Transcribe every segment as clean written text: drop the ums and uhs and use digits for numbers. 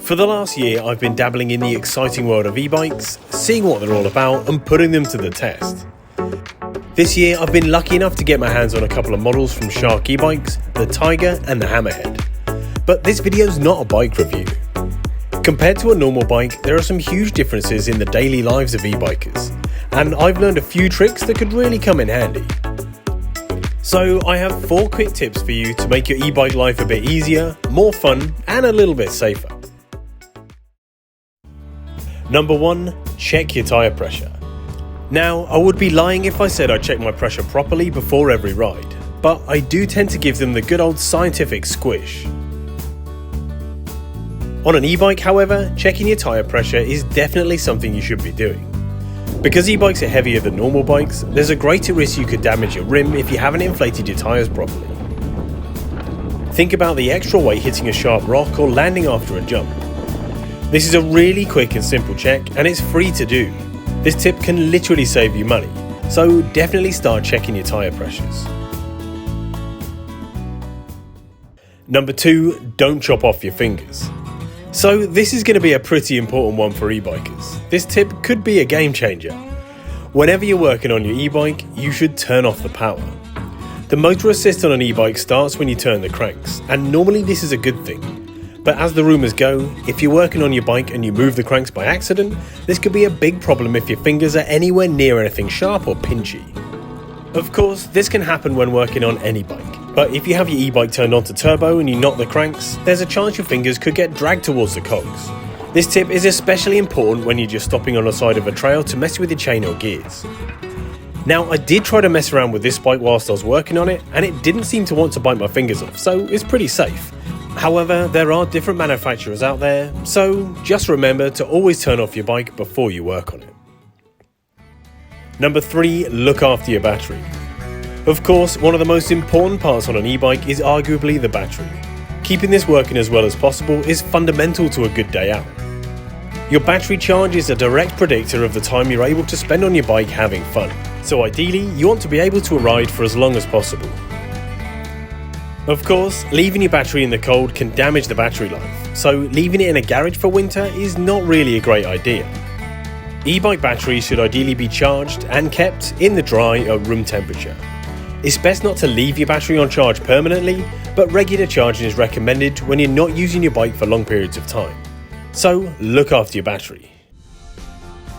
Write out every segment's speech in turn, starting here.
For the last year, I've been dabbling in the exciting world of e-bikes, seeing what they're all about and putting them to the test. This year, I've been lucky enough to get my hands on a couple of models from Shark e-bikes, the Tiger and the Hammerhead. But this video's not a bike review. Compared to a normal bike, there are some huge differences in the daily lives of e-bikers, and I've learned a few tricks that could really come in handy. So I have 4 quick tips for you to make your e-bike life a bit easier, more fun, and a little bit safer. Number 1, check your tyre pressure. Now, I would be lying if I said I check my pressure properly before every ride, but I do tend to give them the good old scientific squish. On an e-bike, however, checking your tyre pressure is definitely something you should be doing. Because e-bikes are heavier than normal bikes, there's a greater risk you could damage your rim if you haven't inflated your tyres properly. Think about the extra weight hitting a sharp rock or landing after a jump. This is a really quick and simple check, and it's free to do. This tip can literally save you money, so definitely start checking your tyre pressures. Number 2, don't chop off your fingers. So this is going to be a pretty important one for e-bikers. This tip could be a game changer. Whenever you're working on your e-bike, you should turn off the power. The motor assist on an e-bike starts when you turn the cranks, and normally this is a good thing. But as the rumours go, if you're working on your bike and you move the cranks by accident, this could be a big problem if your fingers are anywhere near anything sharp or pinchy. Of course, this can happen when working on any bike, but if you have your e-bike turned onto turbo and you knock the cranks, there's a chance your fingers could get dragged towards the cogs. This tip is especially important when you're just stopping on the side of a trail to mess with your chain or gears. Now, I did try to mess around with this bike whilst I was working on it, and it didn't seem to want to bite my fingers off, so it's pretty safe. However, there are different manufacturers out there, so just remember to always turn off your bike before you work on it. Number 3, look after your battery. Of course, one of the most important parts on an e-bike is arguably the battery. Keeping this working as well as possible is fundamental to a good day out. Your battery charge is a direct predictor of the time you're able to spend on your bike having fun, so ideally you want to be able to ride for as long as possible. Of course, leaving your battery in the cold can damage the battery life, so leaving it in a garage for winter is not really a great idea. E-bike batteries should ideally be charged and kept in the dry at room temperature. It's best not to leave your battery on charge permanently, but regular charging is recommended when you're not using your bike for long periods of time. So look after your battery.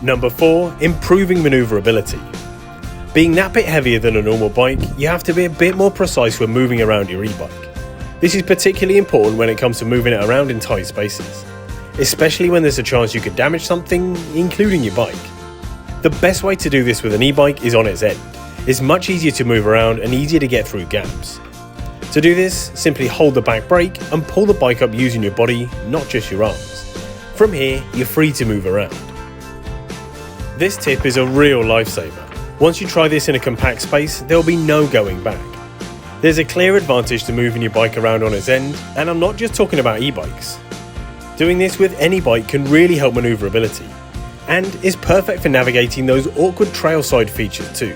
Number 4, improving maneuverability. Being that bit heavier than a normal bike, you have to be a bit more precise when moving around your e-bike. This is particularly important when it comes to moving it around in tight spaces, especially when there's a chance you could damage something, including your bike. The best way to do this with an e-bike is on its end. It's much easier to move around and easier to get through gaps. To do this, simply hold the back brake and pull the bike up using your body, not just your arms. From here, you're free to move around. This tip is a real lifesaver. Once you try this in a compact space, there will be no going back. There's a clear advantage to moving your bike around on its end, and I'm not just talking about e-bikes. Doing this with any bike can really help maneuverability, and is perfect for navigating those awkward trail side features too.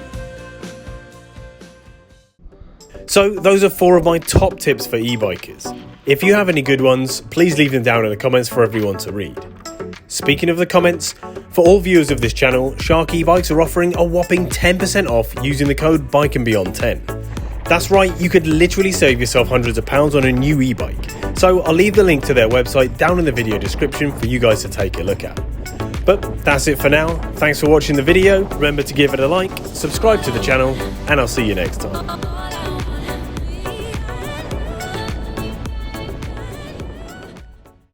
So those are 4 of my top tips for e-bikers. If you have any good ones, please leave them down in the comments for everyone to read. Speaking of the comments, for all viewers of this channel, Shark e-bikes are offering a whopping 10% off using the code BikeandBeyond10. That's right, you could literally save yourself hundreds of pounds on a new e-bike. So I'll leave the link to their website down in the video description for you guys to take a look at. But that's it for now. Thanks for watching the video. Remember to give it a like, subscribe to the channel, and I'll see you next time.